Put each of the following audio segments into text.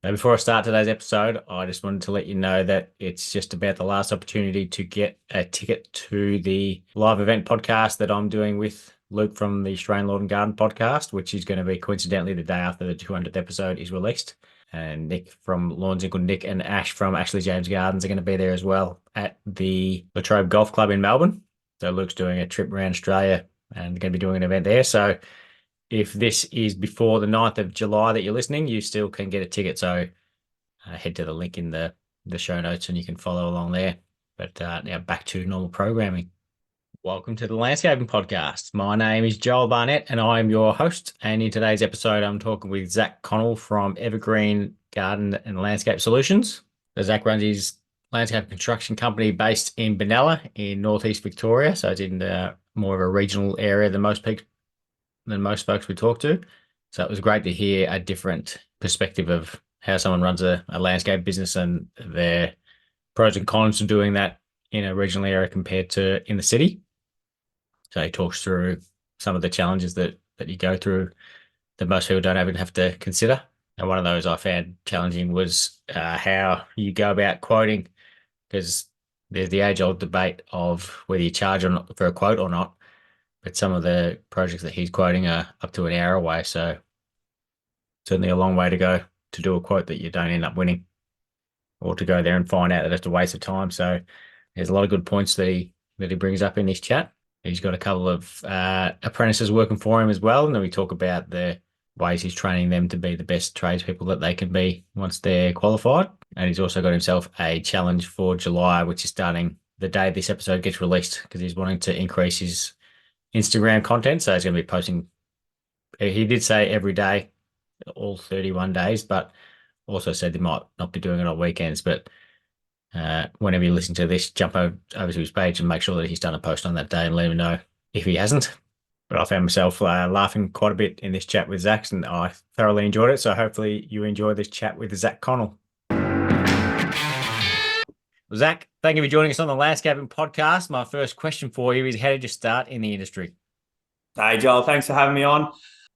Now, before I start today's episode, I just wanted to let you know that it's just about the last opportunity to get a ticket to the live event podcast that I'm doing with Luke from the Australian Lawn and Garden podcast, which is going to be coincidentally the day after the 200th episode is released. And Nick from Lawns Equal Nick and Ash from Ashley James Gardens are going to be there as well at the Latrobe Golf Club in Melbourne. So Luke's doing a trip around Australia and going to be doing an event there. So if this is before the 9th of July that you're listening, you still can get a ticket. So head to the link in the show notes and you can follow along there. But now back to normal programming. Welcome to the Landscaping Podcast. My name is Joel Barnett and I'm your host. And in today's episode, I'm talking with Zac Connell from Evergreen Garden and Landscape Solutions. So Zac runs his landscape construction company based in Benalla in northeast Victoria. So it's in more of a regional area than most folks we talk to. So it was great to hear a different perspective of how someone runs a landscape business and their pros and cons of doing that in a regional area compared to in the city. So he talks through some of the challenges that you go through that most people don't even have to consider. And one of those I found challenging was how you go about quoting, because there's the age-old debate of whether you charge for a quote or not. But some of the projects that he's quoting are up to an hour away. So certainly a long way to go to do a quote that you don't end up winning, or to go there and find out that it's a waste of time. So there's a lot of good points that he brings up in this chat. He's got a couple of apprentices working for him as well. And then we talk about the ways he's training them to be the best tradespeople that they can be once they're qualified. And he's also got himself a challenge for July, which is starting the day this episode gets released, because he's wanting to increase his Instagram content. So he's going to be posting, he did say every day, all 31 days, but also said they might not be doing it on weekends. But whenever you listen to this, jump over to his page and make sure that he's done a post on that day and let him know if he hasn't. But I found myself laughing quite a bit in this chat with Zac, and I thoroughly enjoyed it. So hopefully you enjoy this chat with Zac Connell. Zac, thank you for joining us on the Landscaping Podcast. My first question for you is, how did you start in the industry? Hey, Joel, thanks for having me on.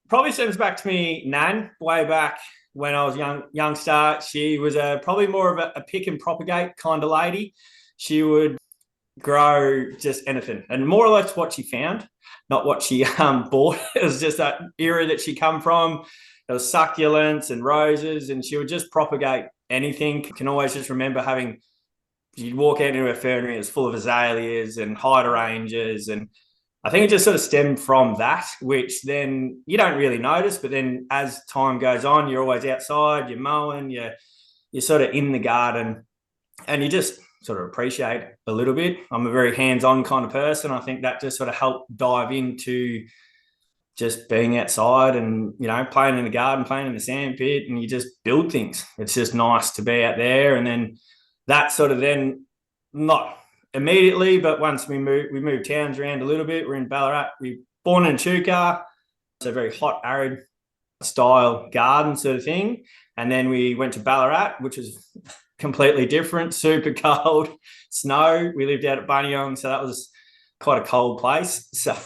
Probably stems back to me nan, way back when I was youngster. She was probably more of a pick and propagate kind of lady. She would grow just anything, and more or less what she found, not what she bought. It was just that era that she come from. There was succulents and roses, and she would just propagate anything. I can always just remember you'd walk out into a fernery, it was full of azaleas and hydrangeas, and I think it just sort of stemmed from that, which then you don't really notice. But then as time goes on, you're always outside, you're mowing, you're sort of in the garden, and you just sort of appreciate a little bit. I'm a very hands-on kind of person. I think that just sort of helped dive into just being outside and, playing in the garden, playing in the sand pit, and you just build things. It's just nice to be out there. And then that sort of then, not immediately, but once we moved towns around a little bit. We're in Ballarat. We were born in Chuka. It's a very hot, arid style garden sort of thing. And then we went to Ballarat, which was completely different, super cold, snow. We lived out at Buninyong, so that was quite a cold place. So,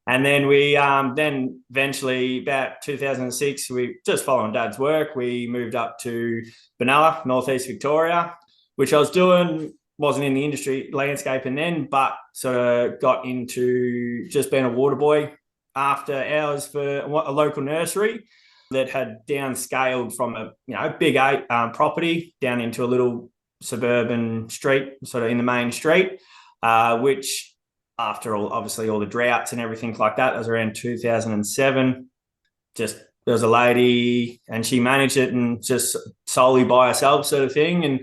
and then we then eventually, about 2006, we just following Dad's work, we moved up to Benalla, northeast Victoria, which I was doing. Wasn't in the industry landscaping then, but sort of got into just being a water boy after hours for a local nursery that had downscaled from a big 8 property down into a little suburban street, sort of in the main street, which after obviously all the droughts and everything like that was around 2007. Just there was a lady and she managed it and just solely by herself sort of thing. And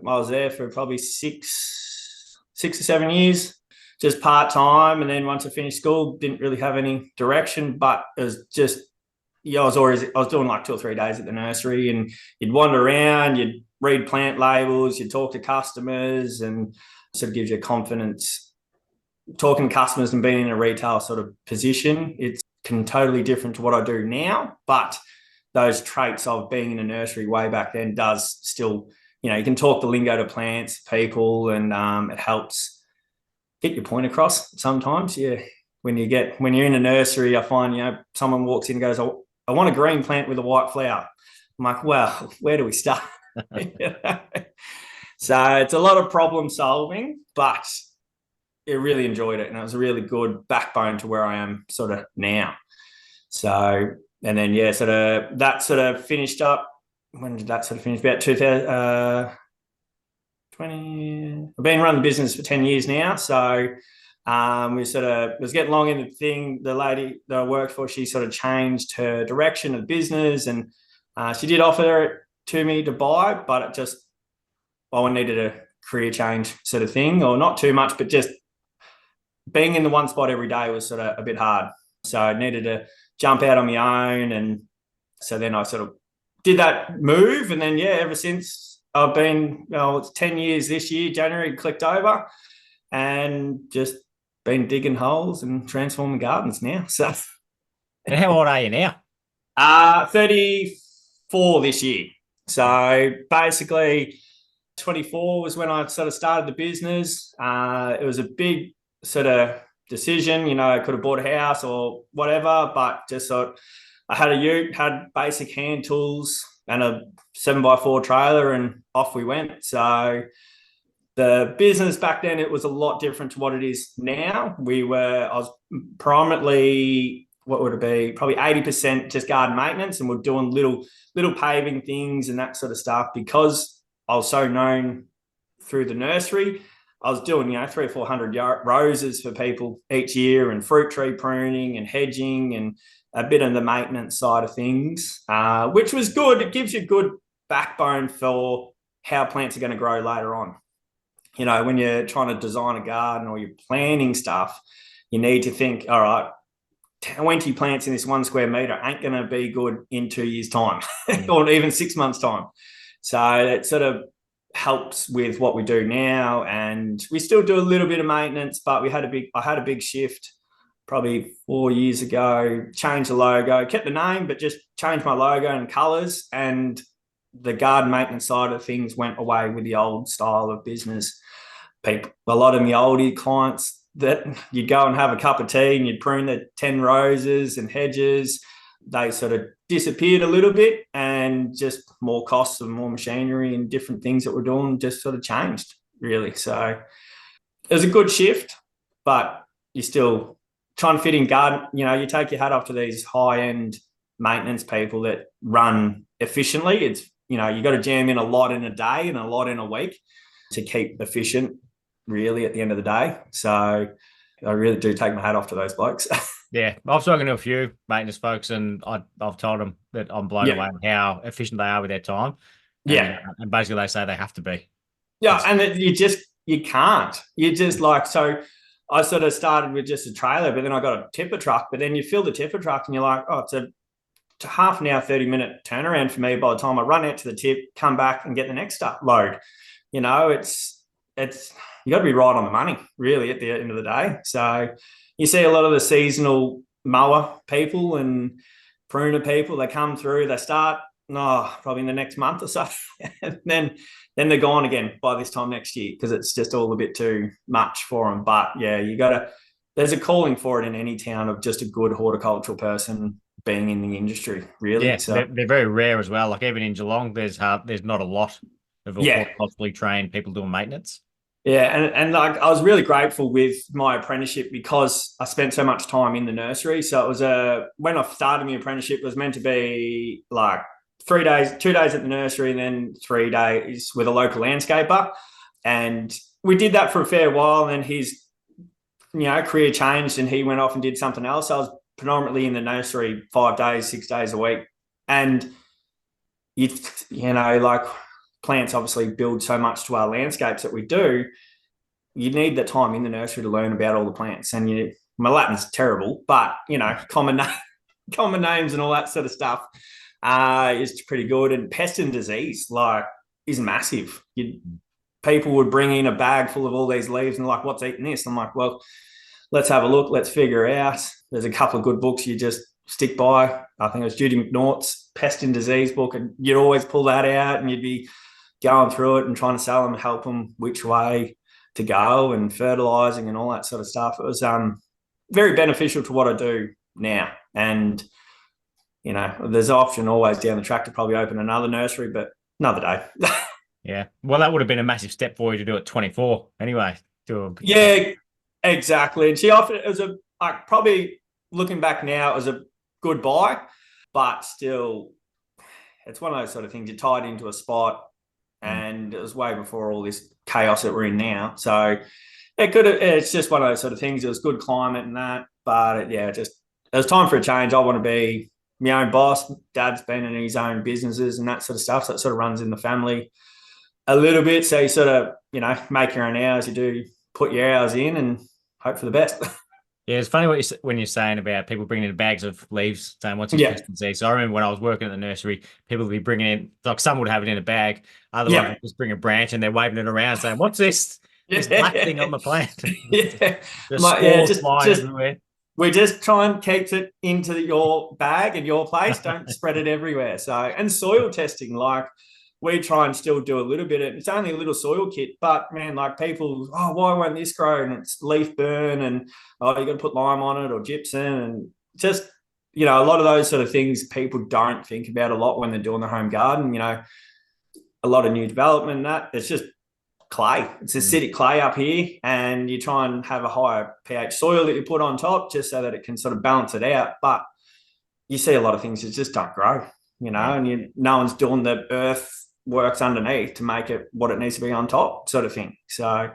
I was there for probably 6 or 7 years, just part-time. And then once I finished school, didn't really have any direction, but it was just, I was doing like 2 or 3 days at the nursery, and you'd wander around, you'd read plant labels, you'd talk to customers, and sort of gives you confidence. Talking to customers and being in a retail sort of position, it's totally different to what I do now, but those traits of being in a nursery way back then does still, you can talk the lingo to plants, people, and it helps get your point across sometimes. Yeah. When you're in a nursery, I find, someone walks in and goes, I want a green plant with a white flower. I'm like, well, where do we start? So it's a lot of problem solving, but I really enjoyed it. And it was a really good backbone to where I am sort of now. So, and then, yeah, that sort of finished up. When did that sort of finish? About 2020. I've been running the business for 10 years now. So we sort of was getting along in the thing. The lady that I worked for, she sort of changed her direction of business, and she did offer it to me to buy, but it just, I needed a career change sort of thing, or not too much, but just being in the one spot every day was sort of a bit hard. So I needed to jump out on my own. And so then I sort of did that move. And then, yeah, ever since I've been, it's 10 years this year, January, clicked over, and just been digging holes and transforming gardens now. So, And how old are you now? 34 this year. So basically 24 was when I sort of started the business. It was a big sort of decision. I could have bought a house or whatever, but just thought I had a ute, had basic hand tools and a 7x4 trailer, and off we went. So the business back then, it was a lot different to what it is now. I was predominantly, what would it be? Probably 80% just garden maintenance, and we're doing little paving things and that sort of stuff, because I was so known through the nursery. I was doing, 300 or 400 roses for people each year, and fruit tree pruning and hedging and a bit of the maintenance side of things, which was good. It gives you a good backbone for how plants are going to grow later on. When you're trying to design a garden or you're planning stuff, you need to think, all right, 20 plants in this 1 square meter ain't going to be good in 2 years' time or even 6 months' time. So it sort of helps with what we do now. And we still do a little bit of maintenance, but I had a big shift probably 4 years ago, changed the logo, kept the name, but just changed my logo and colors. And the garden maintenance side of things went away with the old style of business. A lot of my oldie clients, that you'd go and have a cup of tea and you'd prune the 10 roses and hedges, they sort of disappeared a little bit, and just more costs and more machinery and different things that we're doing just sort of changed, really. So it was a good shift, but you're still trying to fit in garden. You take your hat off to these high-end maintenance people that run efficiently. It's, you got to jam in a lot in a day and a lot in a week to keep efficient, really, at the end of the day. So I really do take my hat off to those blokes. Yeah, I've spoken to a few maintenance folks, and I've told them that I'm blown away how efficient they are with their time. And basically they say they have to be. Yeah, and you can't. You just so I sort of started with just a trailer, but then I got a tipper truck. But then you fill the tipper truck and you're like, oh, it's a half an hour, 30-minute turnaround for me by the time I run out to the tip, come back and get the next load. It's you got to be right on the money, really, at the end of the day. So you see a lot of the seasonal mower people and pruner people, they come through, they start probably in the next month or so, and then they're gone again by this time next year, because it's just all a bit too much for them. But yeah, there's a calling for it in any town, of just a good horticultural person being in the industry, really. Yeah, so they're very rare as well. Like even in Geelong, there's not a lot of horticulturally trained people doing maintenance. Yeah, and I was really grateful with my apprenticeship, because I spent so much time in the nursery. So it was when I started my apprenticeship, it was meant to be like 3 days, 2 days at the nursery, and then 3 days with a local landscaper. And we did that for a fair while, and then his career changed and he went off and did something else. I was predominantly in the nursery 5 days, 6 days a week. And plants obviously build so much to our landscapes that we do. You need that time in the nursery to learn about all the plants. And my Latin's terrible, but common names and all that sort of stuff is pretty good. And pest and disease is massive. People would bring in a bag full of all these leaves and what's eating this? I'm like, well, let's have a look. Let's figure out. There's a couple of good books you just stick by. I think it was Judy McNaught's Pest and Disease book, and you'd always pull that out and you'd be going through it and trying to sell them and help them which way to go, and fertilizing and all that sort of stuff. It was very beneficial to what I do now. And there's an option always down the track to probably open another nursery, but another day. Yeah. Well, that would have been a massive step for you to do at 24 anyway. Yeah, exactly. And she offered it as probably looking back now, it was a good buy, but still, it's one of those sort of things. You're tied into a spot, and it was way before all this chaos that we're in now. So it's just one of those sort of things. It was good climate and that, but it was time for a change. I want to be my own boss. Dad's been in his own businesses and that sort of stuff. So it sort of runs in the family a little bit. So you sort of, make your own hours. You do put your hours in and hope for the best. Yeah, it's funny when you're saying about people bringing in bags of leaves, saying what's his pest and disease. So I remember when I was working at the nursery, people would be bringing in, like some would have it in a bag, other ones would just bring a branch and they're waving it around saying, "What's this? This black thing on the plant?" Just flying everywhere. We just try and keep it into your bag and your place. Don't spread it everywhere. So, and soil testing, we try and still do a little bit of, it's only a little soil kit, but man, people, why won't this grow? And it's leaf burn and, you got to put lime on it or gypsum, and just, a lot of those sort of things people don't think about a lot when they're doing the home garden. A lot of new development and that, it's just clay. It's acidic clay up here, and you try and have a higher pH soil that you put on top just so that it can sort of balance it out. But you see a lot of things that just don't grow, and no one's doing the earth works underneath to make it what it needs to be on top, sort of thing. So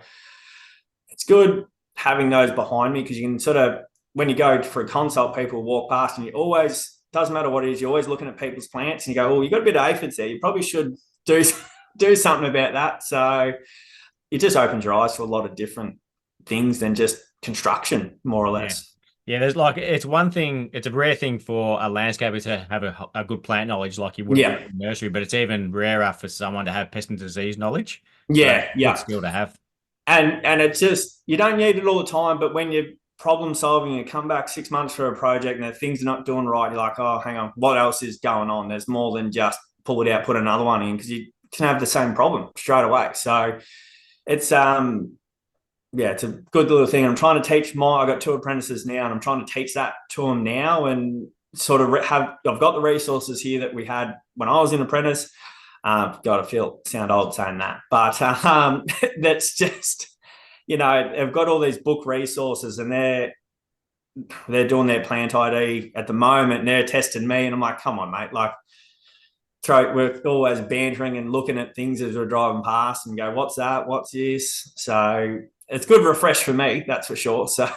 it's good having those behind me, because you can sort of, when you go for a consult, people walk past and you always, doesn't matter what it is, you're always looking at people's plants and you go, "Oh, you got a bit of aphids there. You probably should do something about that." So it just opens your eyes to a lot of different things than just construction, more or less. Yeah, there's it's one thing, it's a rare thing for a landscaper to have a good plant knowledge like you would in the nursery, but it's even rarer for someone to have pest and disease knowledge. Yeah, so good skill to have. And it's just, you don't need it all the time, but when you're problem solving, you come back 6 months for a project and things are not doing right, you're like, "Oh, hang on, what else is going on?" There's more than just pull it out, put another one in, because you can have the same problem straight away. So it's it's a good little thing. I'm trying to teach I've got 2 apprentices now, and I'm trying to teach that to them now, and sort of I've got the resources here that we had when I was an apprentice. God, I sound old saying that, but that's just, they've got all these book resources, and they're doing their plant ID at the moment, and they're testing me, and I'm like, "Come on, mate, we're always bantering and looking at things as we're driving past and go, "What's that? What's this?" So it's good refresh for me, that's for sure. So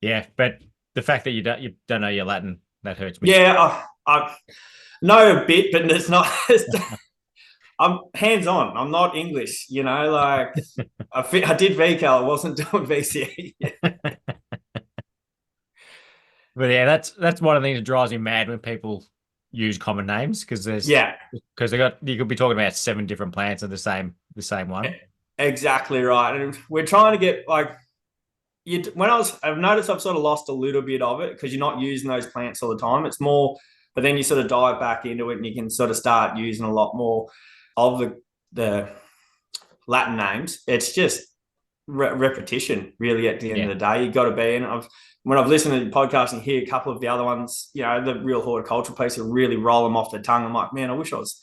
yeah, but the fact that you don't know your Latin, that hurts me. Yeah, I know a bit, but it's not. I'm hands-on. I'm not English, I did VCAL. I wasn't doing VCE. But yeah, that's one of the things that drives me mad when people use common names, because you could be talking about 7 different plants of the same one. Exactly right. And we're trying to get I've noticed I've sort of lost a little bit of it, because you're not using those plants all the time. It's more, but then you sort of dive back into it and you can sort of start using a lot more of the Latin names. It's just repetition, really, at the end of the day. You've got to be. And when I've listened to the podcast and hear a couple of the other ones, the real horticultural piece, really roll them off the tongue. I'm like, man, I wish I was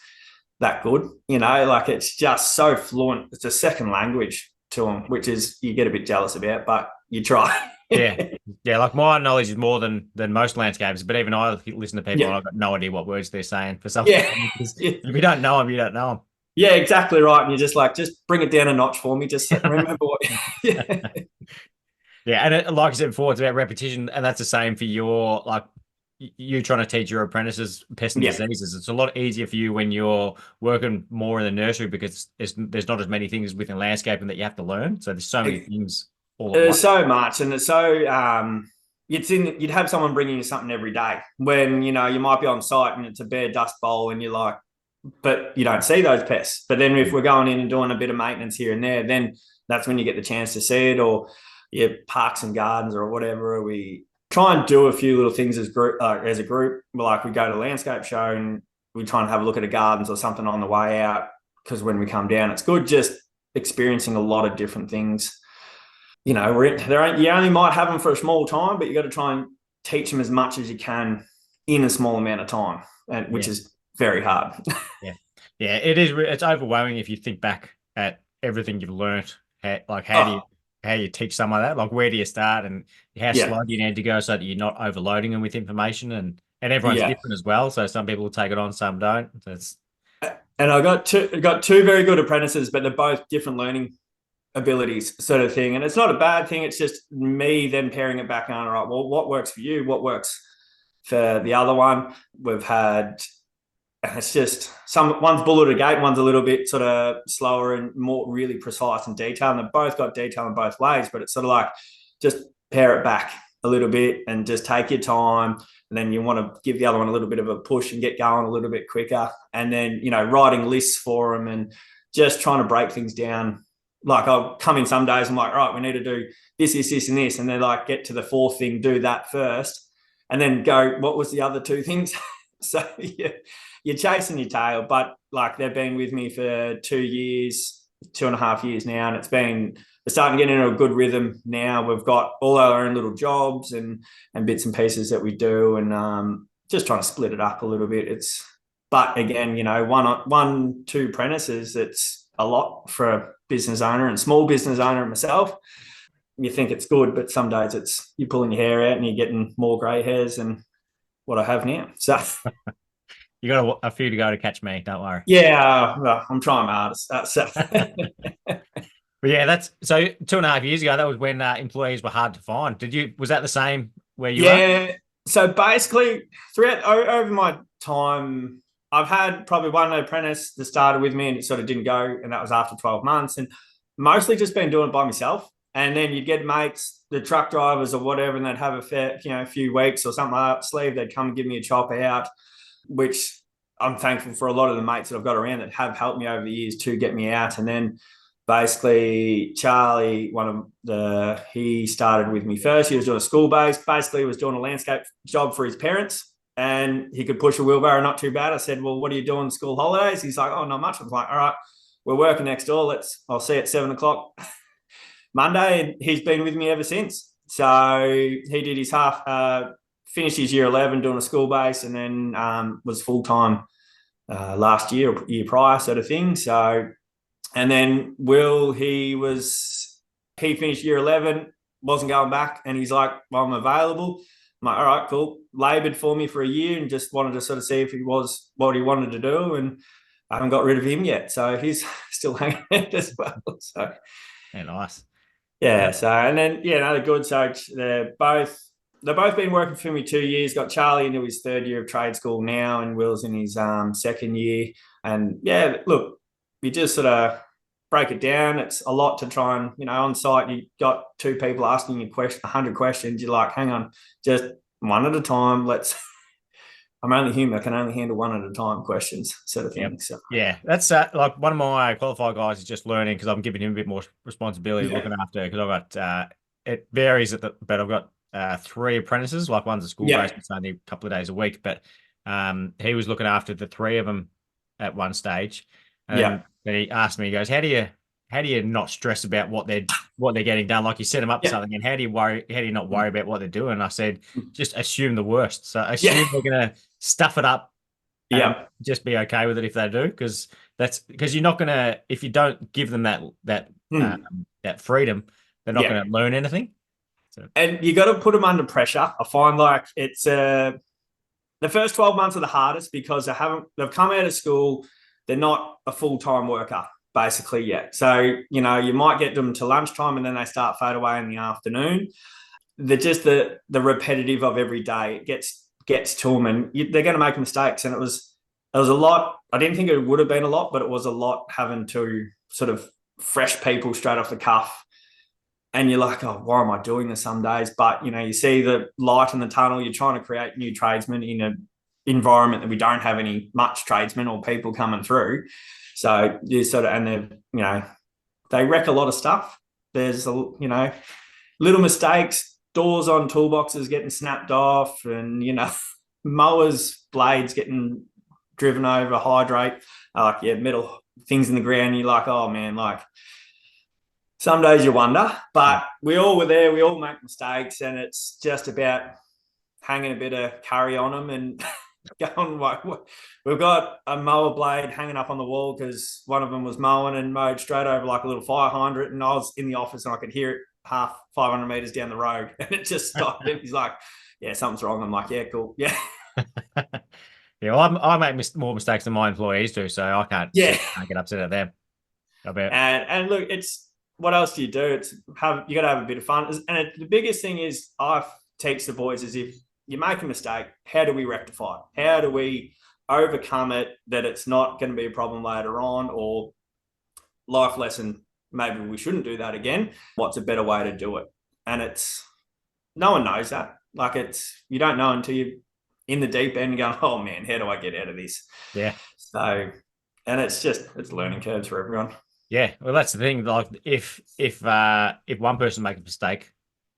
that good. It's just so fluent. It's a second language to them, which is, you get a bit jealous about, but you try. Yeah. Like, my knowledge is more than most landscapers, but even I listen to people and I've got no idea what words they're saying for something. If you don't know them, you don't know them. Yeah, exactly right. And you're just like, just bring it down a notch for me. Just remember what. Yeah, and like I said before, it's about repetition, and that's the same for you trying to teach your apprentices pest and diseases. It's a lot easier for you when you're working more in the nursery, because there's not as many things within landscaping that you have to learn. So there's so many things. There's so much, and it's so you'd have someone bringing you something every day when you might be on site and it's a bare dust bowl, and you're like, but you don't see those pests. But then if we're going in and doing a bit of maintenance here and there, then that's when you get the chance to see it. Or parks and gardens or whatever, we try and do a few little things as a group. Like, we go to a landscape show and we try and have a look at the gardens or something on the way out, because when we come down, it's good just experiencing a lot of different things. You only might have them for a small time, but you got to try and teach them as much as you can in a small amount of time, and which Yeah. is very hard. Yeah. Yeah. It is. It's overwhelming if you think back at everything you've learned. Like, Oh, how you teach someone that? Like, where do you start and how yeah, slow do you need to go so that you're not overloading them with information and everyone's yeah. different as well. So some people will take it on, some don't. That's And I got two very good apprentices, but they're both different learning abilities, sort of thing. And it's not a bad thing. It's just me then pairing it back on. All right, well, what works for you? What works for the other one? We've had. It's just one's bullet a gate, one's a little bit sort of slower and more really precise and detailed. And they've both got detail in both ways, but it's sort of like just pare it back a little bit and just take your time. And then you want to give the other one a little bit of a push and get going a little bit quicker. And then, writing lists for them and just trying to break things down. Like I'll come in some days, I'm like, all right, we need to do this, this, this, and this. And then like get to the fourth thing, do that first. And then go, what was the other two things? So yeah, you're chasing your tail, but like they've been with me for 2 years, 2.5 years now, and we're starting to get into a good rhythm now. We've got all our own little jobs and bits and pieces that we do, and just trying to split it up a little bit. But again, one, two apprentices, it's a lot for a business owner and small business owner myself. You think it's good, but some days you're pulling your hair out and you're getting more grey hairs than what I have now. So you got a few to go to catch me. Don't worry. yeah, well, I'm trying my hardest. But yeah, that's so 2.5 years ago. That was when employees were hard to find. Was that the same where you are? Yeah. So basically, throughout over my time, I've had probably one apprentice that started with me and it sort of didn't go, and that was after 12 months. And mostly just been doing it by myself. And then you'd get mates, the truck drivers or whatever, and they'd have a few weeks or something like that sleeve. They'd come and give me a chop out, which I'm thankful for a lot of the mates that I've got around that have helped me over the years to get me out. And then basically Charlie, he started with me first. He was doing a school base. Basically, he was doing a landscape job for his parents and he could push a wheelbarrow not too bad. I said, well, what are you doing school holidays? He's like, oh, not much. I was like, all right, we're working next door. I'll see you at 7:00 Monday. And he's been with me ever since. So he did his finished his year 11 doing a school base and then was full-time last year or year prior sort of thing. So, and then Will, he finished year 11, wasn't going back, and he's like, well, I'm available. I'm like, all right, cool. Laboured for me for a year and just wanted to sort of see if he was what he wanted to do, and I haven't got rid of him yet. So he's still hanging out as well. So Yeah, nice. yeah. So and then they're good. So they've both been working for me 2 years. Got Charlie into his third year of trade school now, and Will's in his second year. And yeah, look, you just sort of break it down. It's a lot to try and, on site, you got two people asking you 100 questions. You're like, hang on, just one at a time. I'm only human. I can only handle one at a time questions sort of thing. Yep. So Yeah, that's like one of my qualified guys is just learning because I'm giving him a bit more responsibility looking after because I've got it varies but I've got 3 apprentices. Like one's a school based, it's only a couple of days a week, but he was looking after the 3 of them at one stage, and then he asked me, he goes, how do you not stress about what they're getting done? Like you set them up for something, and how do you not worry about what they're doing? And I said, just assume the worst. So assume they're gonna stuff it up. And just be okay with it if they do, because you're not gonna, if you don't give them that freedom, they're not gonna learn anything. So. And you got to put them under pressure. I find like it's the first 12 months are the hardest because they've come out of school, they're not a full-time worker basically yet. So, you might get them to lunchtime and then they start fade away in the afternoon. They're just the repetitive of every day. It gets to them and they're going to make mistakes. And it was a lot. I didn't think it would have been a lot, but it was a lot having to sort of fresh people straight off the cuff. And you're like, oh, why am I doing this some days? But, you see the light in the tunnel. You're trying to create new tradesmen in an environment that we don't have much tradesmen or people coming through. So you sort of, and they wreck a lot of stuff. There's, little mistakes, doors on toolboxes getting snapped off and, mowers, blades getting driven over, hydrate, metal things in the ground. You're like, oh, man, like, some days you wonder, but we all were there. We all make mistakes, and it's just about hanging a bit of curry on them and going like, we've got a mower blade hanging up on the wall because one of them was mowing and mowed straight over like a little fire hydrant, and I was in the office and I could hear it half 500 meters down the road, and it just stopped. And he's like, yeah, something's wrong. I'm like, yeah, cool. Yeah. Yeah, well, I make more mistakes than my employees do, so I Yeah. can't get upset at them. I bet. And look, it's what else do you do? It's you got to have a bit of fun. And the biggest thing is I teach the boys is if you make a mistake, how do we rectify it? How do we overcome it that it's not going to be a problem later on, or life lesson, maybe we shouldn't do that again. What's a better way to do it? And it's no one knows that. Like you don't know until you're in the deep end going, oh man, how do I get out of this? Yeah. So, and it's learning curves for everyone. Yeah, well, that's the thing. Like, if one person makes a mistake,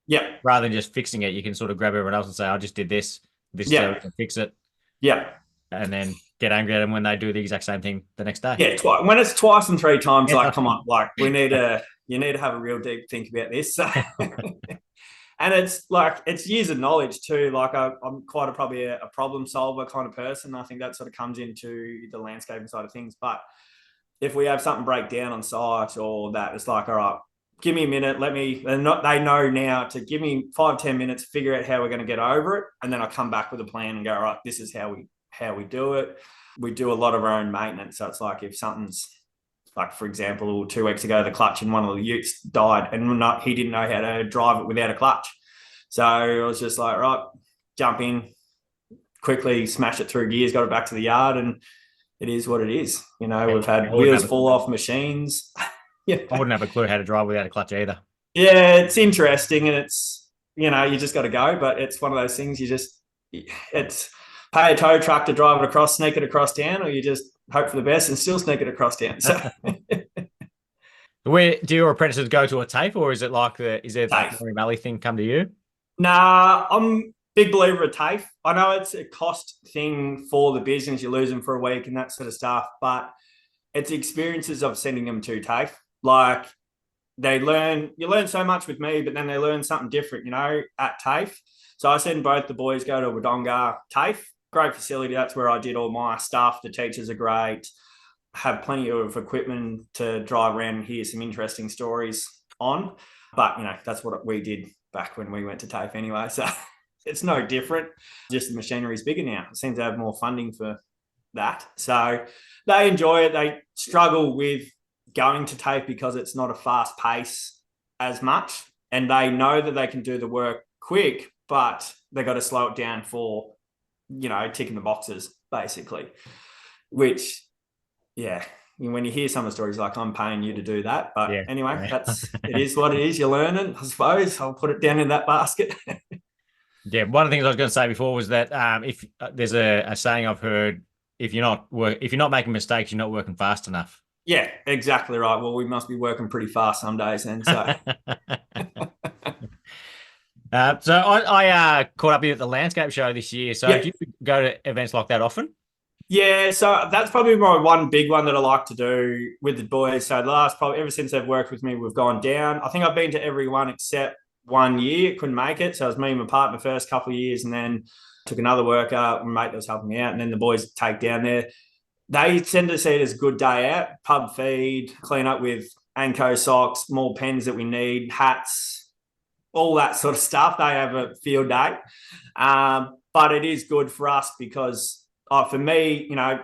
yeah, rather than just fixing it, you can sort of grab everyone else and say, "I just did this. This is how we can fix it." Yeah, and then get angry at them when they do the exact same thing the next day. Yeah, when it's twice and three times, like, come on, like you need to have a real deep think about this. And it's like it's years of knowledge too. Like I'm quite probably a problem solver kind of person. I think that sort of comes into the landscaping side of things. But if we have something break down on site or that, it's like, all right, give me a minute. They know now to give me 5-10 minutes, figure out how we're going to get over it. And then I come back with a plan and go, all right, this is how we do it. We do a lot of our own maintenance. So it's like if something's like, for example, 2 weeks ago, the clutch in one of the utes died and he didn't know how to drive it without a clutch. So I was just like, right, jump in, quickly smash it through gears, got it back to the yard, and it is what it is. You know, we've had wheels fall off machines. Yeah. I wouldn't have a clue how to drive without a clutch either. Yeah, it's interesting, and it's, you know, you just got to go, but it's one of those things it's pay a tow truck to drive it across, sneak it across town, or you just hope for the best and still sneak it across town. So where do your apprentices go to a TAFE, or is it like the Murray Valley thing come to you? Nah, I'm a big believer of TAFE. I know it's a cost thing for the business. You lose them for a week and that sort of stuff, but it's experiences of sending them to TAFE. Like you learn so much with me, but then they learn something different, you know, at TAFE. So I send both the boys go to Wodonga TAFE. Great facility. That's where I did all my stuff. The teachers are great. Have plenty of equipment to drive around and hear some interesting stories on. But, you know, that's what we did back when we went to TAFE anyway. So it's no different. Just the machinery is bigger now. It seems to have more funding for that. So they enjoy it. They struggle with going to TAFE because it's not a fast pace as much. And they know that they can do the work quick, but they've got to slow it down for, you know, ticking the boxes, basically. Which, yeah, when you hear some of the stories, like, I'm paying you to do that. But anyway, it is what it is. You're learning, I suppose. I'll put it down in that basket. Yeah, one of the things I was going to say before was that if there's a saying I've heard, if you're not making mistakes, you're not working fast enough. Yeah, exactly right. Well, we must be working pretty fast some days then. So, so I caught up with you at the landscape show this year. So do you go to events like that often? Yeah, so that's probably my one big one that I like to do with the boys. So ever since they've worked with me, we've gone down. I think I've been to every one except 1 year. Couldn't make it. So it was me and my partner first couple of years, and then took another worker, my mate that was helping me out, and then the boys take down there. They tend to see it as a good day out, pub feed, clean up with Anco socks, more pens that we need, hats, all that sort of stuff. They have a field day. But it is good for us because for me, you know,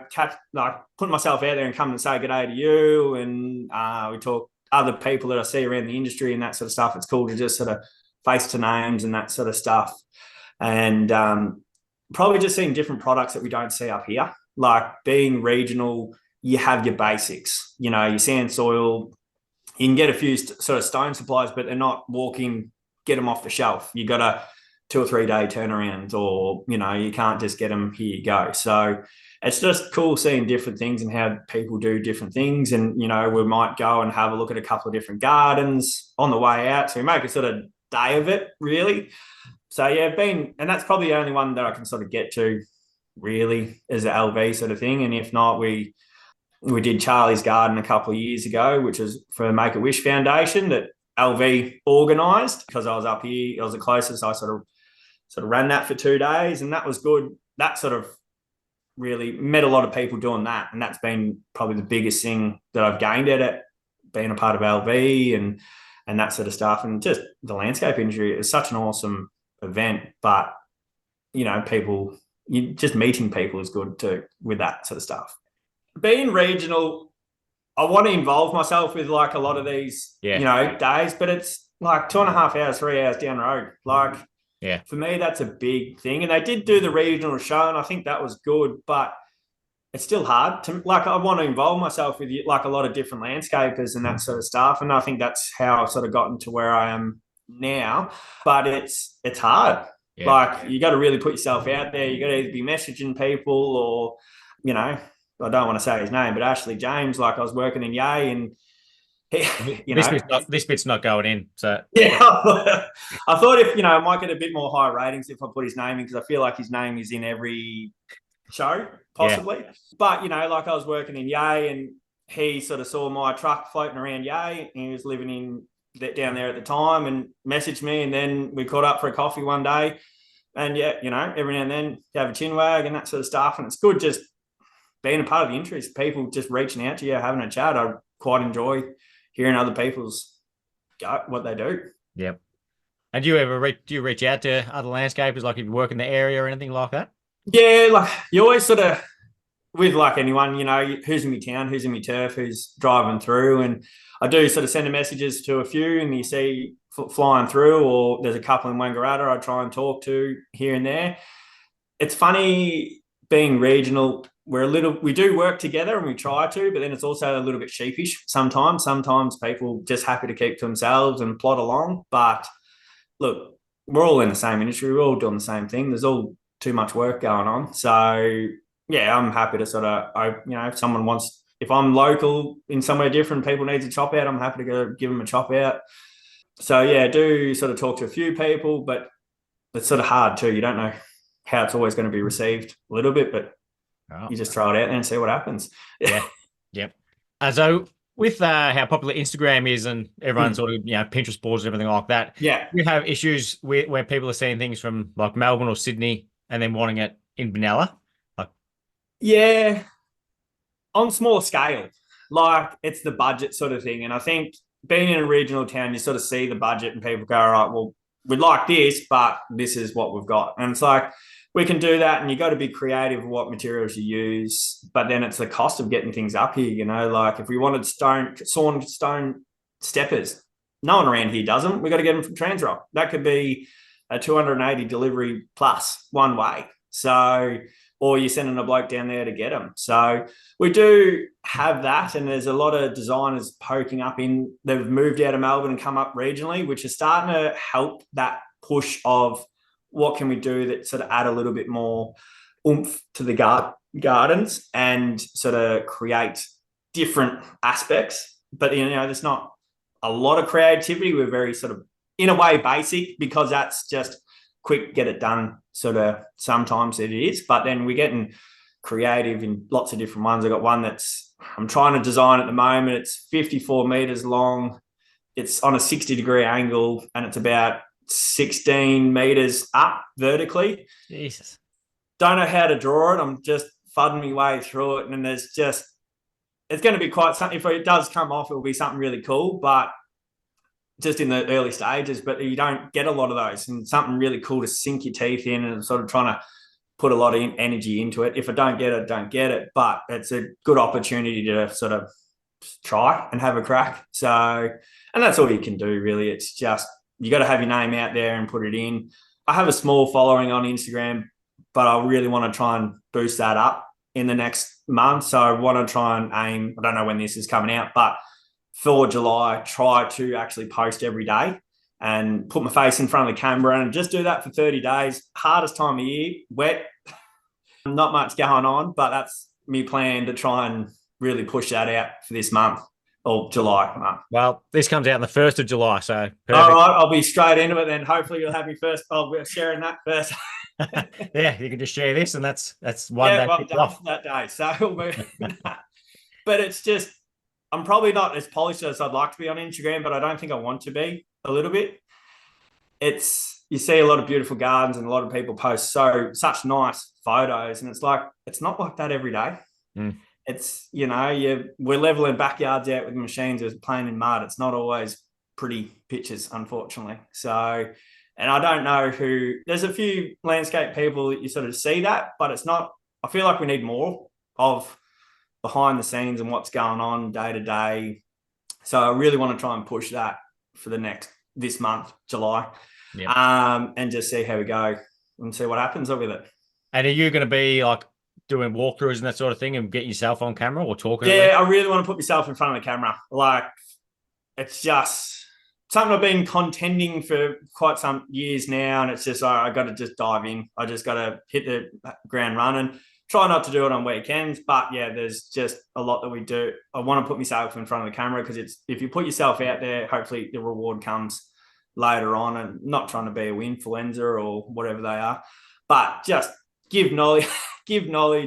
putting myself out there and coming and say good day to you, and we talk other people that I see around the industry and that sort of stuff. It's cool to just sort of face to names and that sort of stuff. And probably just seeing different products that we don't see up here. Like being regional, you have your basics, you know, your sand, soil. You can get a few sort of stone supplies, but they're not get them off the shelf. You got a 2 or 3 day turnaround, or, you know, you can't just get them, here you go. So it's just cool seeing different things and how people do different things. And, you know, we might go and have a look at a couple of different gardens on the way out. So we make a sort of day of it, really. So yeah, and that's probably the only one that I can sort of get to, really, is the LV sort of thing. And if not, we did Charlie's Garden a couple of years ago, which was for Make-A-Wish Foundation that LV organised, because I was up here. I was the closest. I sort of sort of ran that for 2 days, and that was good. That sort of really met a lot of people doing that, and that's been probably the biggest thing that I've gained at it, being a part of LV and that sort of stuff, and just the landscape industry. It was such an awesome event, but people, just meeting people is good too with that sort of stuff. Being regional, I want to involve myself with like a lot of these, days, but it's like 2.5 hours, 3 hours down the road. Like, for me, that's a big thing. And they did do the regional show, and I think that was good, but it's still hard to, like, I want to involve myself with like a lot of different landscapers and that sort of stuff. And I think that's how I've sort of gotten to where I am now, but it's hard. Yeah. Like, you got to really put yourself out there. You got to either be messaging people or, I don't want to say his name, but Ashley James, like, I was working in Yay, and this bit's not going in. So yeah, I thought if I might get a bit more high ratings if I put his name in, because I feel like his name is in every show possibly. Yeah. But like, I was working in Yay, and he sort of saw my truck floating around Yay, and he was living in down there at the time, and messaged me, and then we caught up for a coffee one day, and every now and then you have a chin wag and that sort of stuff, and it's good just being a part of the interest, people just reaching out to you, having a chat. I quite enjoy hearing other people's what they do. Yep. And do you reach out to other landscapers, like if you work in the area or anything like that? Yeah, like, you always sort of, with like anyone, who's in my town, who's in my turf, who's driving through, and I do sort of send messages to a few, and you see flying through, or there's a couple in Wangaratta I try and talk to here and there. It's funny being regional. We do work together, and we try to, but then it's also a little bit sheepish sometimes. Sometimes people just happy to keep to themselves and plod along. But look, we're all in the same industry. We're all doing the same thing. There's all too much work going on. So yeah, I'm happy to sort of, if I'm local in somewhere different, people need a chop out, I'm happy to go give them a chop out. So yeah, I do sort of talk to a few people, but it's sort of hard too. You don't know how it's always going to be received a little bit, but you just throw it out there and see what happens. Yeah. Yep. So with how popular Instagram is, and everyone sort of, Pinterest boards and everything like that. Yeah. You have issues where people are seeing things from like Melbourne or Sydney and then wanting it in Benalla. Yeah. On smaller scale, like, it's the budget sort of thing. And I think being in a regional town, you sort of see the budget and people go, all right, well, we'd like this, but this is what we've got. And it's like, we can do that, and you got to be creative with what materials you use. But then it's the cost of getting things up here, like if we wanted sawn stone steppers, no one around here does them. We got to get them from Transrock. That could be a 280 delivery plus one way. So, or you're sending a bloke down there to get them. So we do have that, and there's a lot of designers poking up in. They've moved out of Melbourne and come up regionally, which is starting to help that push of what can we do that sort of add a little bit more oomph to the gardens and sort of create different aspects. But, there's not a lot of creativity. We're very sort of, in a way, basic, because that's just quick, get it done sort of. Sometimes it is, but then we're getting creative in lots of different ones. I got one I'm trying to design at the moment. It's 54 meters long. It's on a 60-degree angle, and it's about 16 meters up vertically. Jesus. Don't know how to draw it. I'm just fudding my way through it. And it's going to be quite something. If it does come off, it'll be something really cool, but just in the early stages. But you don't get a lot of those, and something really cool to sink your teeth in, and sort of trying to put a lot of energy into it. If I don't get it, don't get it. But it's a good opportunity to sort of try and have a crack. So, and that's all you can do, really. It's just, you got to have your name out there and put it in. I have a small following on Instagram, but I really want to try and boost that up in the next month. So I want to try and aim, I don't know when this is coming out, but for July, try to actually post every day and put my face in front of the camera and just do that for 30 days. Hardest time of year, wet, not much going on, but that's me plan to try and really push that out for this month. Or July month. Well, this comes out on the 1st of July, so perfect. All right, I'll be straight into it then. Hopefully you'll have me first. I'll be sharing that first. Yeah, you can just share this, and that's one day off that day. So we'll move. But it's just, I'm probably not as polished as I'd like to be on Instagram, but I don't think I want to be a little bit. It's you see a lot of beautiful gardens and a lot of people post such nice photos, and it's like it's not like that every day. It's, you know, we're leveling backyards out with machines, it's playing in mud. It's not always pretty pictures, unfortunately. So, and I don't know there's a few landscape people that you sort of see that, but it's not, I feel like we need more of behind the scenes and what's going on day to day. So I really want to try and push that for this month, July, and just see how we go and see what happens with it. And are you going to be like doing walkthroughs and that sort of thing and getting yourself on camera or talking? Yeah, I really want to put myself in front of the camera. Like, it's just something I've been contending for quite some years now, and it's just I got to just dive in. I just got to hit the ground running. Try not to do it on weekends, but yeah, there's just a lot that we do. I want to put myself in front of the camera because if you put yourself out there, hopefully the reward comes later on. And not trying to be a influencer or whatever they are, but just give knowledge,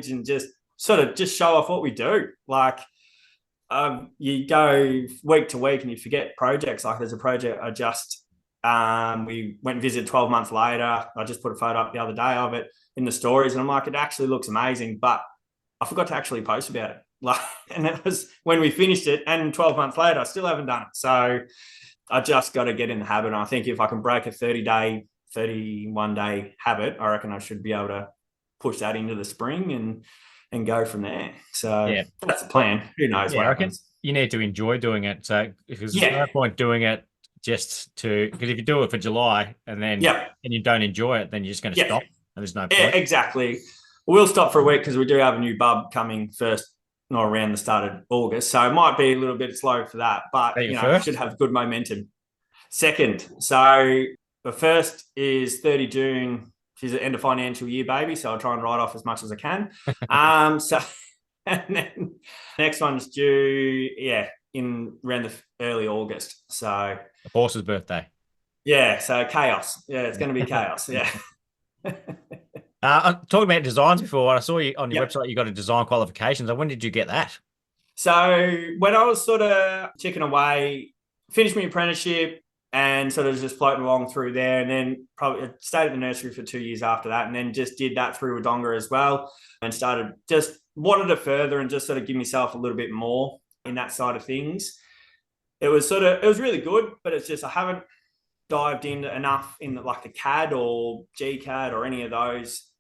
and just sort of just show off what we do. Like, you go week to week and you forget projects. Like, there's a project we went and visited 12 months later. I just put a photo up the other day of it in the stories, and I'm like, it actually looks amazing, but I forgot to actually post about it. Like, and it was when we finished it, and 12 months later, I still haven't done it. So I just got to get in the habit. And I think if I can break a 31-day habit, I reckon I should be able to push that into the spring and go from there. So that's the plan. Who knows what happens? You need to enjoy doing it. So because there's no point doing it because if you do it for July and then and you don't enjoy it, then you're just going to stop. And there's no point. Yeah, exactly. We'll stop for a week because we do have a new bub coming around the start of August. So it might be a little bit slow for that, but should have good momentum. Second. So the first is 30 June. She's an end of financial year baby, so I'll try and write off as much as I can. So, and then next one's due, in around the early August. So the horse's birthday. Yeah, so chaos. Yeah, it's going to be chaos. Yeah. Talking about designs before, I saw you on your website, you got a design qualifications. When did you get that? So when I was sort of chipping away, finished my apprenticeship and sort of just floating along through there, and then probably stayed at the nursery for 2 years after that, and then just did that through Wodonga as well, and wanted to further and just sort of give myself a little bit more in that side of things. It was really good, but it's just I haven't dived in enough in the CAD or GCAD or any of those.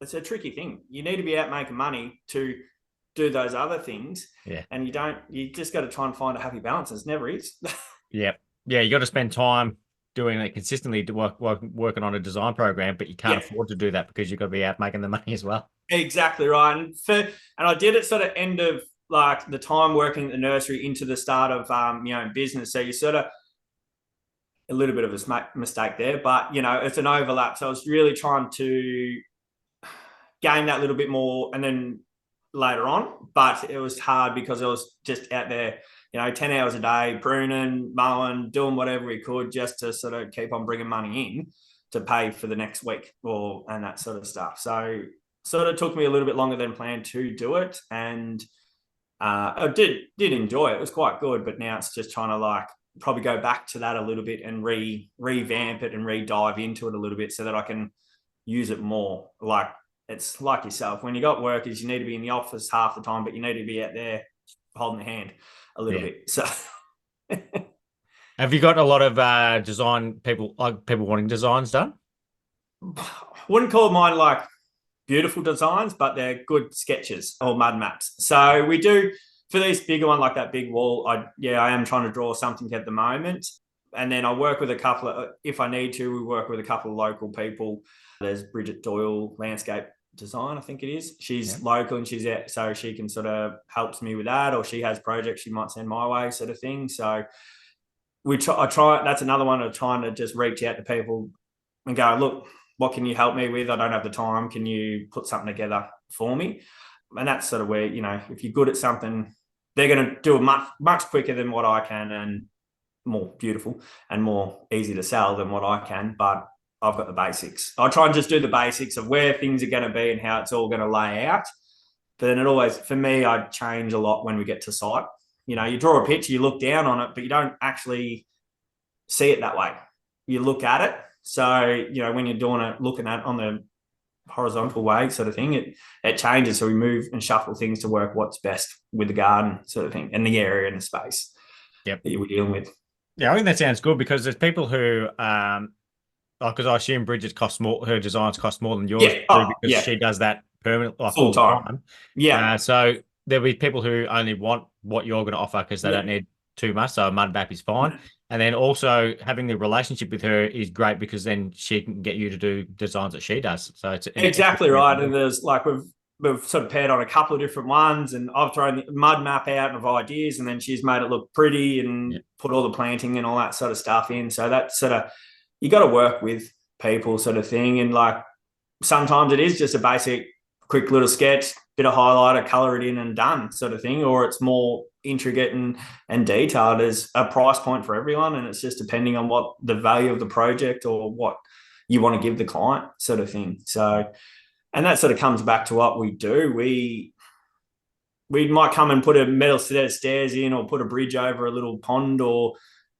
It's a tricky thing. You need to be out making money to do those other things. Yeah. And you just got to try and find a happy balance. It never is. Yeah. You got to spend time doing it consistently to working on a design program, but you can't afford to do that because you've got to be out making the money as well. Exactly right. And I did it sort of end of the time working at the nursery into the start of my own business. So you sort of a little bit of a mistake there, but it's an overlap. So I was really trying to gain that little bit more and then later on, but it was hard because I was just out there, 10 hours a day, pruning, mowing, doing whatever we could just to sort of keep on bringing money in to pay for the next week and that sort of stuff. So sort of took me a little bit longer than planned to do it. And I did enjoy it. It was quite good, but now it's just trying to probably go back to that a little bit and revamp it and re-dive into it a little bit so that I can use it more. It's like yourself. When you got workers, you need to be in the office half the time, but you need to be out there holding the hand a little bit. So have you got a lot of design people wanting designs done? Wouldn't call mine beautiful designs, but they're good sketches or mud maps. So we do for these bigger one, like that big wall. I am trying to draw something at the moment. And then I work with a couple of, if I need to, we work with a couple of local people. There's Bridget Doyle Landscape Design, I think it is. She's local and she's out, so she can sort of helps me with that, or she has projects she might send my way, sort of thing. So I try. That's another one of trying to just reach out to people and go, look, what can you help me with? I don't have the time. Can you put something together for me? And that's sort of where, if you're good at something, they're going to do it much, much quicker than what I can and more beautiful and more easy to sell than what I can. But I've got the basics. I try and just do the basics of where things are going to be and how it's all going to lay out. But then it always, for me, I change a lot when we get to site. You draw a picture, you look down on it, but you don't actually see it that way. You look at it So, when you're doing it, looking at on the horizontal way sort of thing, it changes. So we move and shuffle things to work what's best with the garden sort of thing and the area and the space that you're dealing with. Yeah, I think that sounds good because there's people who, because I assume Bridget costs more, her designs cost more than yours do because she does that permanent, like full all the time. time. Yeah. So there'll be people who only want what you're going to offer because they don't need too much. So a mud map is fine. And then also having the relationship with her is great because then she can get you to do designs that she does. So it's exactly right. And there's like we've sort of paired on a couple of different ones, and I've thrown the mud map out of ideas, and then she's made it look pretty and put all the planting and all that sort of stuff in. So that's sort of, you got to work with people sort of thing. And like sometimes it is just a basic, quick little sketch, bit of highlighter, color it in and done sort of thing, or it's more intricate and detailed. As a price point for everyone, and it's just depending on what the value of the project or what you want to give the client sort of thing. So, and that sort of comes back to what we do. We might come and put a metal set of stairs in, or put a bridge over a little pond, or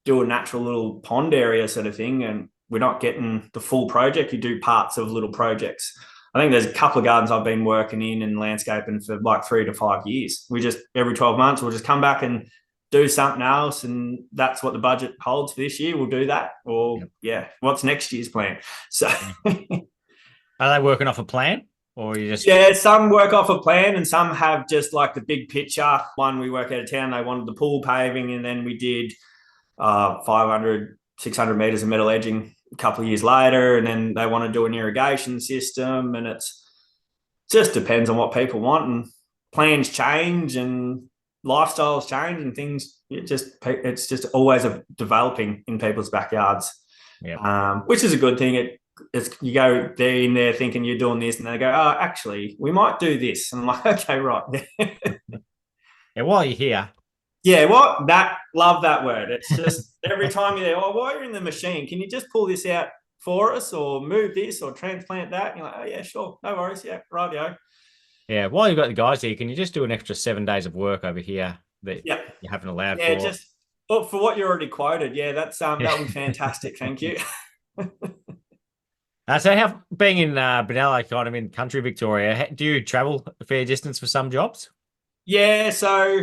do a natural little pond area sort of thing. And we're not getting the full project. You do parts of little projects. I think there's a couple of gardens I've been working in and landscaping for like 3 to 5 years. We just, every 12 months, we'll just come back and do something else. And that's what the budget holds for this year. We'll do that. Or what's next year's plan? So are they working off a plan? Or you just some work off a plan and some have just like the big picture. One, we work out of town, they wanted the pool paving, and then we did 500, 600 meters of metal edging a couple of years later, and then they want to do an irrigation system, and it just depends on what people want, and plans change and lifestyles change and things. It's just always developing in people's backyards, which is a good thing. You go there in there thinking you're doing this, and they go, oh, actually, we might do this. And I'm like, okay, right. While you're here. Yeah, love that word. It's just every time you're there, while you're in the machine, can you just pull this out for us, or move this, or transplant that? And you're like, oh, yeah, sure. No worries. Yeah, rightio. Yeah, while you've got the guys here, can you just do an extra 7 days of work over here that you haven't allowed for? Yeah, just for what you already quoted. Yeah, that would be fantastic. Thank you. So how, being in Benalla, kind of in country Victoria, do you travel a fair distance for some jobs? Yeah, so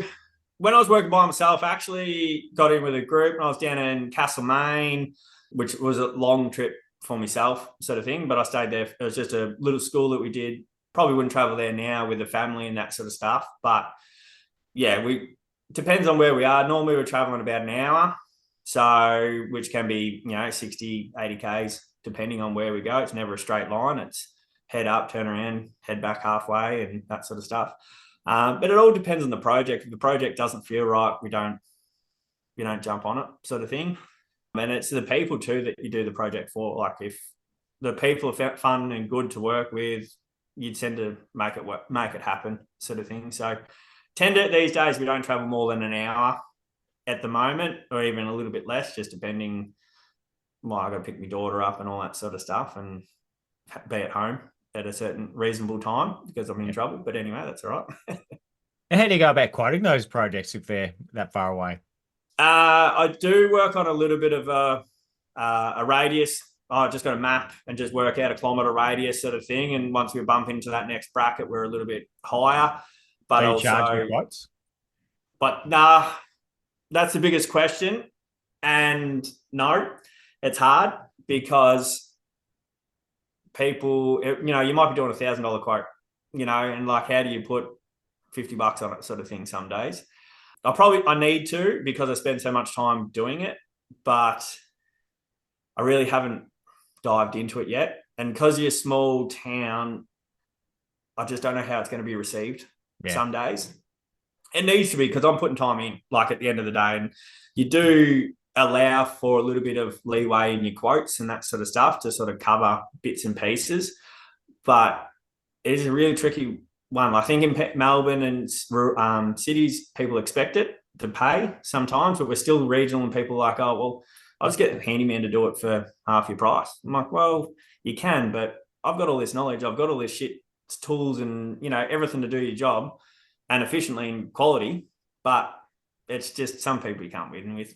when I was working by myself, I actually got in with a group, and I was down in Castlemaine, which was a long trip for myself sort of thing, but I stayed there. It was just a little school that we did. Probably wouldn't travel there now with the family and that sort of stuff. But yeah, depends on where we are. Normally we're traveling about an hour, so which can be, 60, 80 Ks, depending on where we go. It's never a straight line. It's head up, turn around, head back halfway, and that sort of stuff. But it all depends on the project. If the project doesn't feel right, we don't jump on it sort of thing. And it's the people too that you do the project for. Like if the people are fun and good to work with, you tend to make it happen sort of thing. So these days we don't travel more than an hour at the moment, or even a little bit less, just depending. Well, I got to pick my daughter up and all that sort of stuff, and be at home at a certain reasonable time because I'm in trouble. But anyway, that's all right. And how do you go about quoting those projects if they're that far away? I do work on a little bit of a radius. I just got a map and just work out a kilometre radius sort of thing. And once we bump into that next bracket, we're a little bit higher. But do you charge quotes? But nah, that's the biggest question. And no, it's hard because people, you might be doing $1,000 quote, and like, how do you put $50 on it sort of thing some days? I need to, because I spend so much time doing it, but I really haven't dived into it yet. And because you're a small town, I just don't know how it's going to be received some days. It needs to be, because I'm putting time in, like at the end of the day, and you do allow for a little bit of leeway in your quotes and that sort of stuff to sort of cover bits and pieces. But it is a really tricky one. I think in Melbourne and cities, people expect it to pay sometimes, but we're still regional, and people are like, oh, well, I'll just get a handyman to do it for half your price. I'm like, well, you can, but I've got all this knowledge. I've got all this shit, tools and, everything to do your job and efficiently and quality. But it's just some people you can't win with.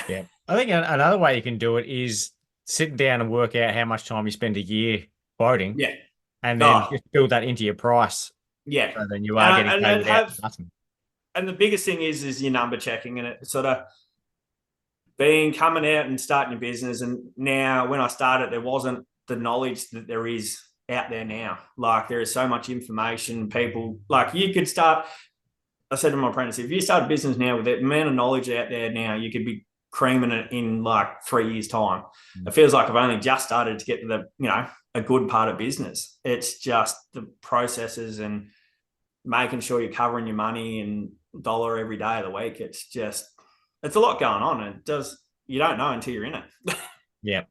Yeah. I think another way you can do it is sitting down and work out how much time you spend a year quoting, Yeah. and then Oh, just build that into your price. yeah. So then you are getting paid without the button. And the biggest thing is your number checking, and it sort of being coming out and starting your business. And now when I started, there wasn't the knowledge that there is out there now. Like there is so much information. People like you could start. I said to my apprentice, if you start a business now with the amount of knowledge out there now, you could be creaming it in like 3 years' time. It feels like I've only just started to get to a good part of business. It's just the processes and making sure you're covering your money and dollar every day of the week. It's a lot going on. And you don't know until you're in it. Yeah.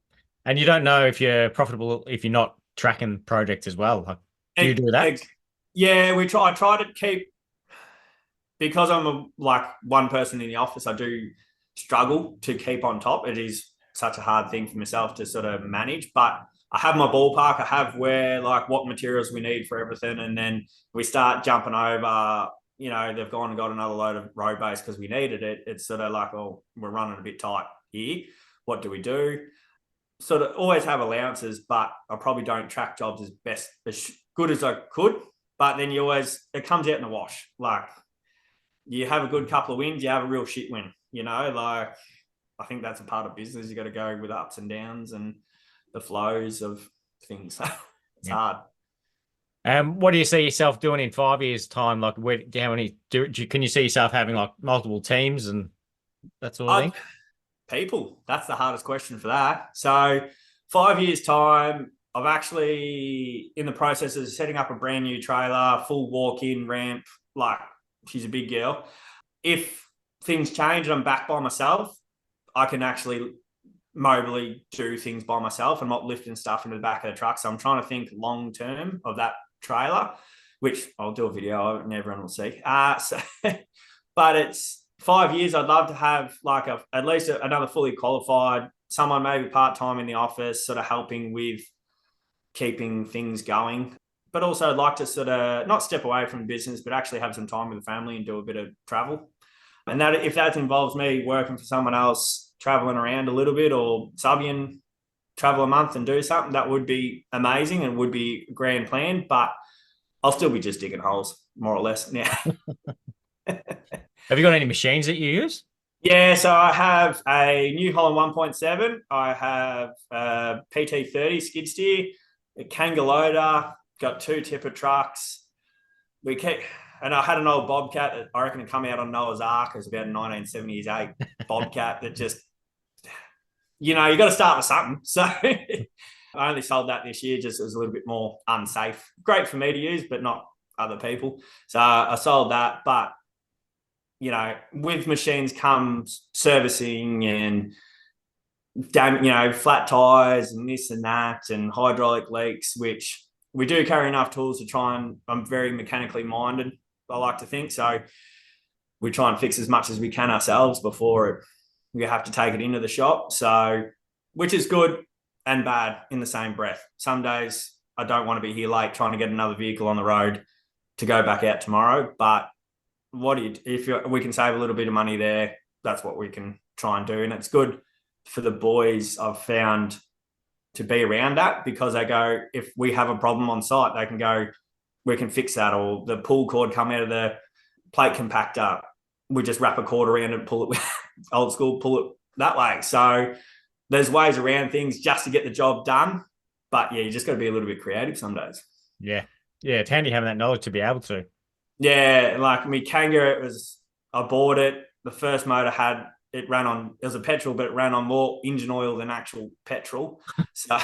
And you don't know if you're profitable if you're not tracking projects as well. Like, do you do that? Yeah, I try to keep, because I'm like one person in the office, I do struggle to keep on top. It is such a hard thing for myself to sort of manage, but I have my ballpark. I have what materials we need for everything. And then we start jumping over, they've gone and got another load of road base because we needed it. It's sort of like, oh, we're running a bit tight here. What do we do? Sort of always have allowances, but I probably don't track jobs as good as I could. But then it comes out in the wash. Like you have a good couple of wins, you have a real shit win, like I think that's a part of business. You got to go with ups and downs and the flows of things. It's hard. What do you see yourself doing in 5 years' time? Like, can you see yourself having like multiple teams and that sort of thing? People, that's the hardest question for that. So 5 years' time, I've actually in the process of setting up a brand new trailer, full walk-in ramp. Like she's a big girl. If things change and I'm back by myself, I can actually mobily do things by myself. I'm not lifting stuff into the back of the truck. So I'm trying to think long term of that trailer, which I'll do a video and everyone will see. But it's 5 years. I'd love to have like at least another fully qualified, someone maybe part-time in the office, sort of helping with keeping things going. But also I'd like to sort of not step away from business, but actually have some time with the family and do a bit of travel. And that if that involves me working for someone else, traveling around a little bit, or subbing, travel a month and do something, that would be amazing and would be a grand plan. But I'll still be just digging holes, more or less now. Have you got any machines that you use? Yeah, so I have a New Holland 1.7. I have a PT30 skid steer, a Kanga loader, got 2 tipper trucks. And I had an old Bobcat that I reckon had come out on Noah's Ark. It was about a 1978 Bobcat that just, you got to start with something. So I only sold that this year, just it was a little bit more unsafe. Great for me to use, but not other people. So I sold that. But, with machines comes servicing and, flat tires and this and that and hydraulic leaks, which we do carry enough tools to try and I'm very mechanically minded, I like to think. So we try and fix as much as we can ourselves before we have to take it into the shop. So, which is good and bad in the same breath. Some days I don't want to be here late trying to get another vehicle on the road to go back out tomorrow. But we can save a little bit of money there, that's what we can try and do. And it's good for the boys, I've found, to be around that, because they go, if we have a problem on site, they can go, we can fix that. Or the pull cord come out of the plate compactor, we just wrap a cord around and pull it old school, pull it that way. So there's ways around things just to get the job done. But yeah, you just got to be a little bit creative some days. Yeah. It's handy having that knowledge to be able to. Yeah, like me Kanga, I bought it. The first motor it was a petrol, but it ran on more engine oil than actual petrol. So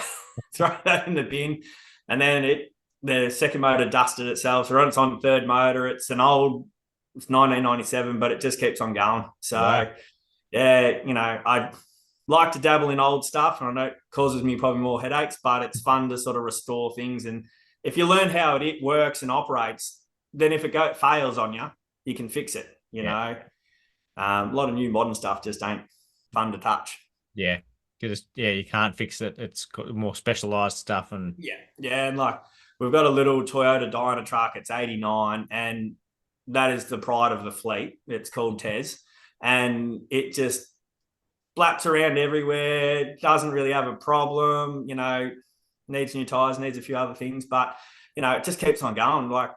throw that in the bin. And then the second motor dusted itself. So it's on the third motor. It's 1997, but it just keeps on going. So wow. Yeah, I like to dabble in old stuff, and I know it causes me probably more headaches, but it's fun to sort of restore things. And if you learn how it works and operates, then if it fails on you, you can fix it, you know. A lot of new modern stuff just ain't fun to touch. Yeah, because you can't fix it. It's got more specialized stuff. And and like we've got a little Toyota Dyna truck. It's 89, and that is the pride of the fleet. It's called Tez, and it just Blaps around everywhere, doesn't really have a problem, needs new tires, needs a few other things, but it just keeps on going. Like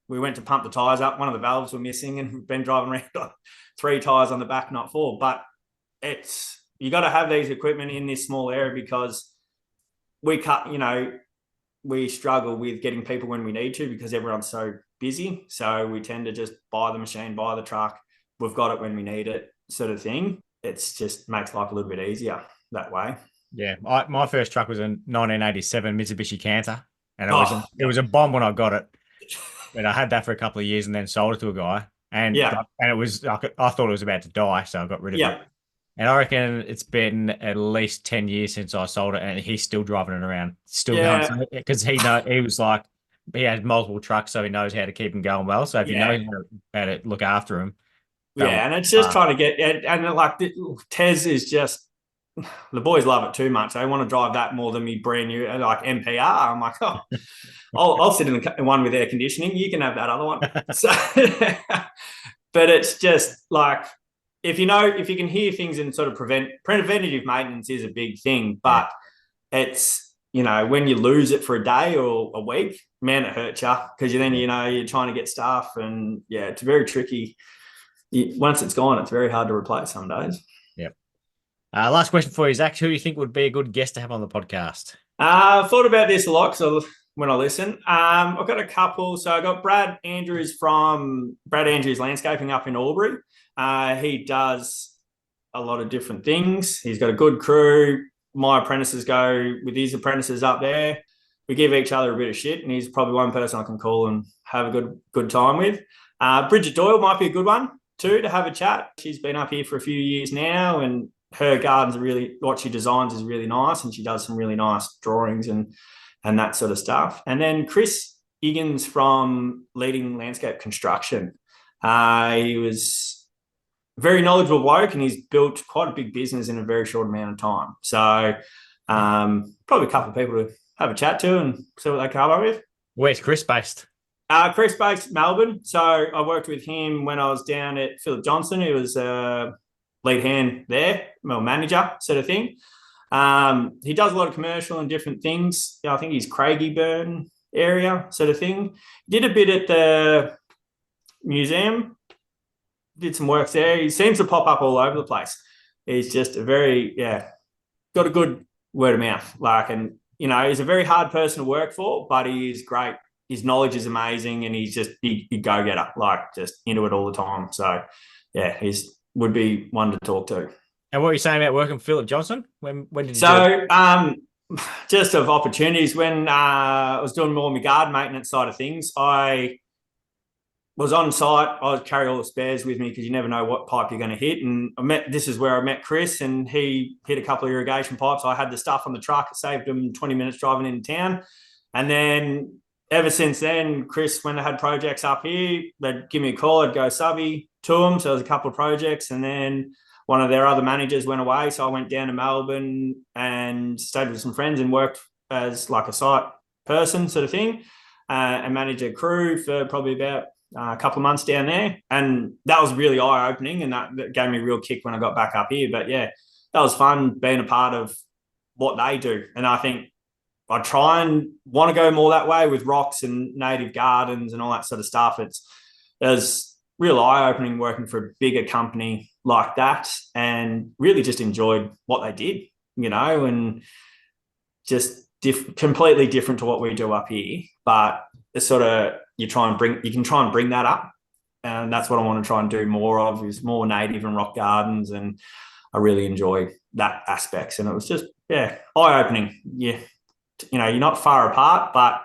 we went to pump the tires up, one of the valves were missing, and we've been driving around on 3 tires on the back, not 4. But you got to have these equipment in this small area because we struggle with getting people when we need to because everyone's so busy. So we tend to just buy the machine, buy the truck. We've got it when we need it, sort of thing. It's just makes life a little bit easier that way. Yeah, my first truck was a 1987 Mitsubishi Canter, and it was a bomb when I got it. But I had that for a couple of years and then sold it to a guy, and it was I thought it was about to die, so I got rid of it. And I reckon it's been at least 10 years since I sold it, and he's still driving it around, still going, because he had multiple trucks, so he knows how to keep them going well. So if you know how to look after them, and it's just trying to get and like Tez is just the boys love it too much. They want to drive that more than me brand new like MPR. I'm like, oh, I'll sit in the one with air conditioning. You can have that other one. So, but it's just like if you can hear things and sort of preventative maintenance is a big thing, but it's when you lose it for a day or a week, man, it hurts you because then you're trying to get stuff and it's very tricky. Once it's gone, it's very hard to replace some days. Yep. Last question for you, Zach. Who do you think would be a good guest to have on the podcast? I've thought about this a lot when I listen. I've got a couple. So I got Brad Andrews from Brad Andrews Landscaping up in Albury. He does a lot of different things. He's got a good crew. My apprentices go with his apprentices up there. We give each other a bit of shit, and he's probably one person I can call and have a good time with. Bridget Doyle might be a good one too to have a chat. She's been up here for a few years now, and her gardens are what she designs is really nice, and she does some really nice drawings and that sort of stuff. And then Chris Higgins from Leading Landscape Construction. He was a very knowledgeable bloke, and he's built quite a big business in a very short amount of time. So probably a couple of people to have a chat to and see what they come up with. Where's Chris based? Chris based Melbourne. So I worked with him when I was down at Philip Johnson. He was lead hand there, manager sort of thing. He does a lot of commercial and different things. I think he's Craigieburn area sort of thing. Did a bit at the museum, did some work there. He seems to pop up all over the place. He's just got a good word of mouth. He's a very hard person to work for, but he is great. His knowledge is amazing, and he's just a go-getter, just into it all the time. So, would be one to talk to. And what are you saying about working for Philip Johnson? When did you do it? Just of opportunities. When I was doing more my garden maintenance side of things, I was on site. I would carry all the spares with me because you never know what pipe you're going to hit. And this is where I met Chris, and he hit a couple of irrigation pipes. I had the stuff on the truck. It saved him 20 minutes driving into town. And then ever since then, Chris, when I had projects up here, they'd give me a call. I'd go subby to them. So there was a couple of projects, and then one of their other managers went away. So I went down to Melbourne and stayed with some friends and worked as like a site person sort of thing, and managed a crew for probably about a couple of months down there. And that was really eye-opening, and that gave me a real kick when I got back up here. But that was fun being a part of what they do. And I think I try and want to go more that way with rocks and native gardens and all that sort of stuff. It was real eye-opening working for a bigger company like that, and really just enjoyed what they did, and just completely different to what we do up here. But it's sort of you can try and bring that up, and that's what I want to try and do more of, is more native and rock gardens, and I really enjoy that aspects. And it was just eye-opening. You're not far apart, but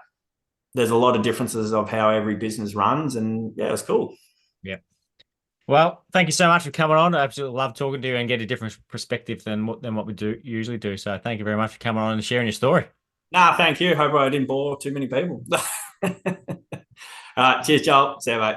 there's a lot of differences of how every business runs, and it was cool. Yeah. Well, thank you so much for coming on. I absolutely love talking to you and get a different perspective than what we usually do. So thank you very much for coming on and sharing your story. Thank you. Hope I didn't bore too many people. All right. Cheers, Joel. See you, mate.